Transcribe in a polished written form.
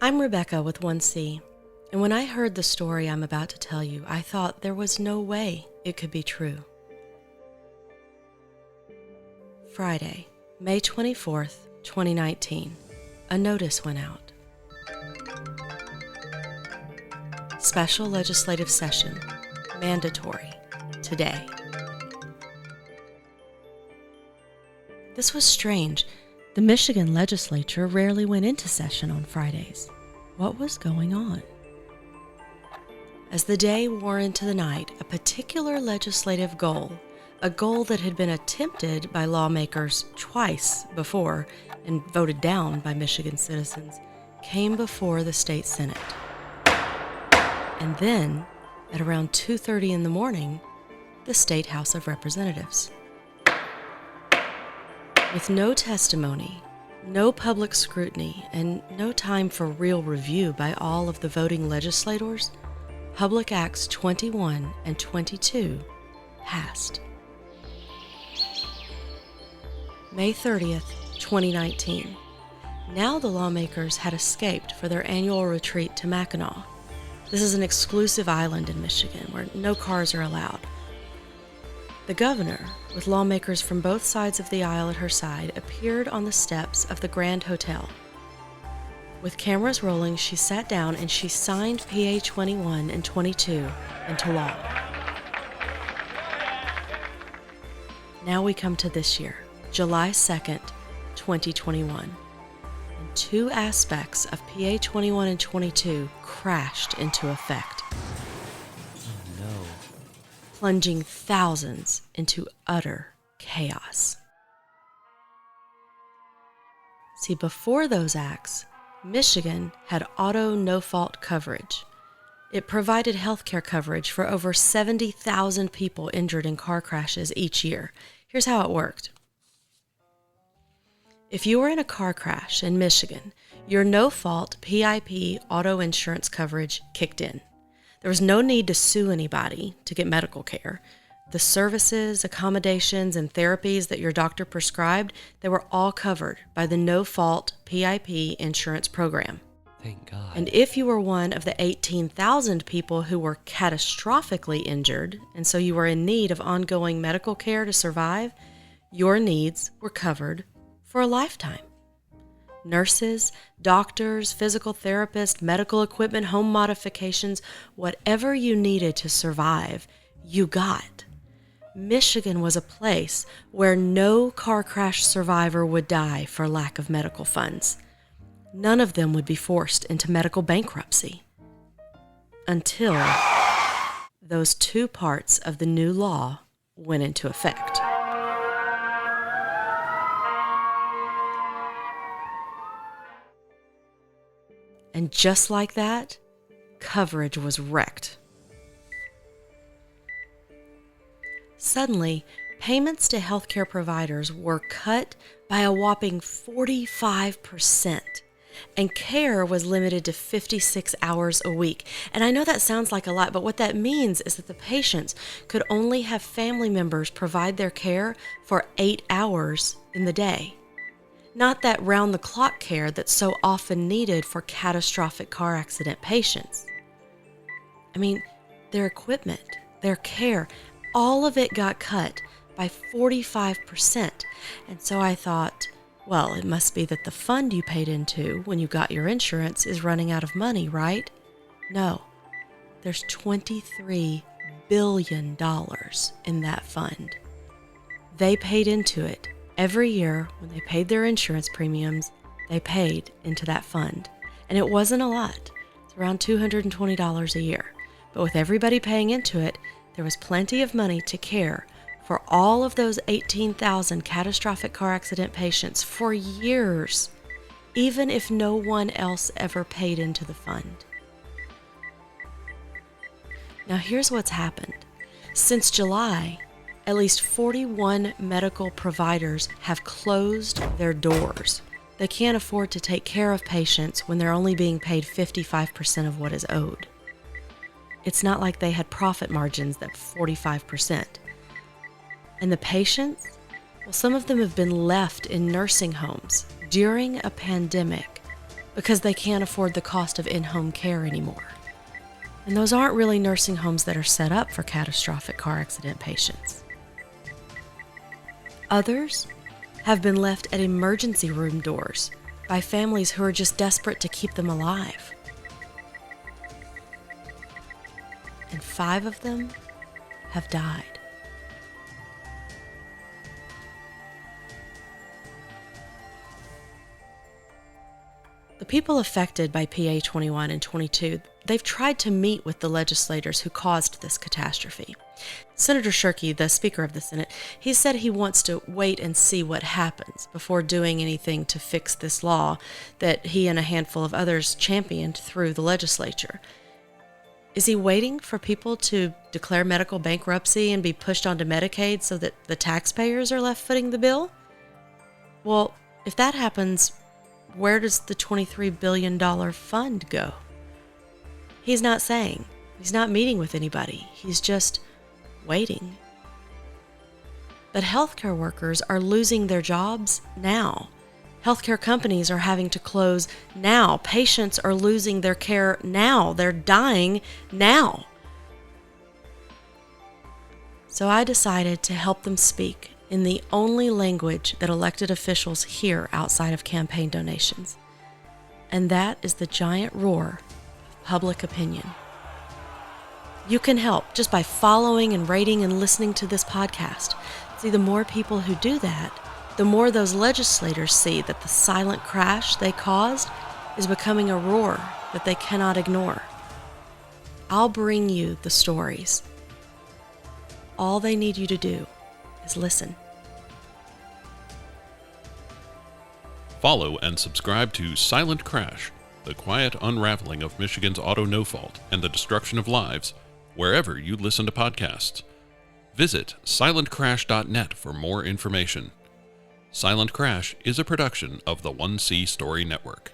I'm Rebecca with 1C, and when I heard the story I'm about to tell you, I thought there was no way it could be true. Friday, May 24th, 2019, a notice went out. Special legislative session, mandatory, today. This was strange. The Michigan legislature rarely went into session on Fridays. What was going on? As the day wore into the night, a particular legislative goal, a goal that had been attempted by lawmakers twice before and voted down by Michigan citizens, came before the state Senate. And then, at around 2:30 in the morning, the State House of Representatives. With no testimony, no public scrutiny, and no time for real review by all of the voting legislators, Public Acts 21 and 22 passed. May 30th, 2019. Now the lawmakers had escaped for their annual retreat to Mackinac. This is an exclusive island in Michigan where no cars are allowed. The governor, with lawmakers from both sides of the aisle at her side, appeared on the steps of the Grand Hotel. With cameras rolling, she sat down and she signed PA 21 and 22 into law. Now we come to this year, July 2nd, 2021. And two aspects of PA 21 and 22 crashed into effect, plunging thousands into utter chaos. See, before those acts, Michigan had auto no-fault coverage. It provided health care coverage for over 70,000 people injured in car crashes each year. Here's how it worked. If you were in a car crash in Michigan, your no-fault PIP auto insurance coverage kicked in. There was no need to sue anybody to get medical care. The services, accommodations, and therapies that your doctor prescribed, they were all covered by the no-fault PIP insurance program. Thank God. And if you were one of the 18,000 people who were catastrophically injured, and so you were in need of ongoing medical care to survive, your needs were covered for a lifetime. Nurses, doctors, physical therapists, medical equipment, home modifications, whatever you needed to survive, you got. Michigan was a place where no car crash survivor would die for lack of medical funds. None of them would be forced into medical bankruptcy. Until those two parts of the new law went into effect. And just like that, coverage was wrecked. Suddenly, payments to healthcare providers were cut by a whopping 45%, and care was limited to 56 hours a week. And I know that sounds like a lot, but what that means is that the patients could only have family members provide their care for 8 hours in the day. Not that round-the-clock care that's so often needed for catastrophic car accident patients. I mean, their equipment, their care, all of it got cut by 45%. And so I thought, well, it must be that the fund you paid into when you got your insurance is running out of money, right? No, there's $23 billion in that fund. They paid into it. Every year, when they paid their insurance premiums, they paid into that fund. And it wasn't a lot. It's around $220 a year. But with everybody paying into it, there was plenty of money to care for all of those 18,000 catastrophic car accident patients for years, even if no one else ever paid into the fund. Now here's what's happened. Since July, at least 41 medical providers have closed their doors. They can't afford to take care of patients when they're only being paid 55% of what is owed. It's not like they had profit margins that 45%. And the patients? Well, some of them have been left in nursing homes during a pandemic because they can't afford the cost of in-home care anymore. And those aren't really nursing homes that are set up for catastrophic car accident patients. Others have been left at emergency room doors by families who are just desperate to keep them alive. And 5 of them have died. The people affected by PA 21 and 22, they've tried to meet with the legislators who caused this catastrophe. Senator Shirkey, the Speaker of the Senate, he said he wants to wait and see what happens before doing anything to fix this law that he and a handful of others championed through the legislature. Is he waiting for people to declare medical bankruptcy and be pushed onto Medicaid so that the taxpayers are left footing the bill? Well, if that happens, where does the $23 billion fund go? He's not saying. He's not meeting with anybody. He's just waiting. But healthcare workers are losing their jobs now. Healthcare companies are having to close now. Patients are losing their care now. They're dying now. So I decided to help them speak in the only language that elected officials hear outside of campaign donations. And that is the giant roar of public opinion. You can help just by following and rating and listening to this podcast. See, the more people who do that, the more those legislators see that the silent crash they caused is becoming a roar that they cannot ignore. I'll bring you the stories. All they need you to do is listen. Follow and subscribe to Silent Crash, the quiet unraveling of Michigan's auto no-fault and the destruction of lives, wherever you listen to podcasts. Visit silentcrash.net for more information. Silent Crash is a production of the 1C Story Network.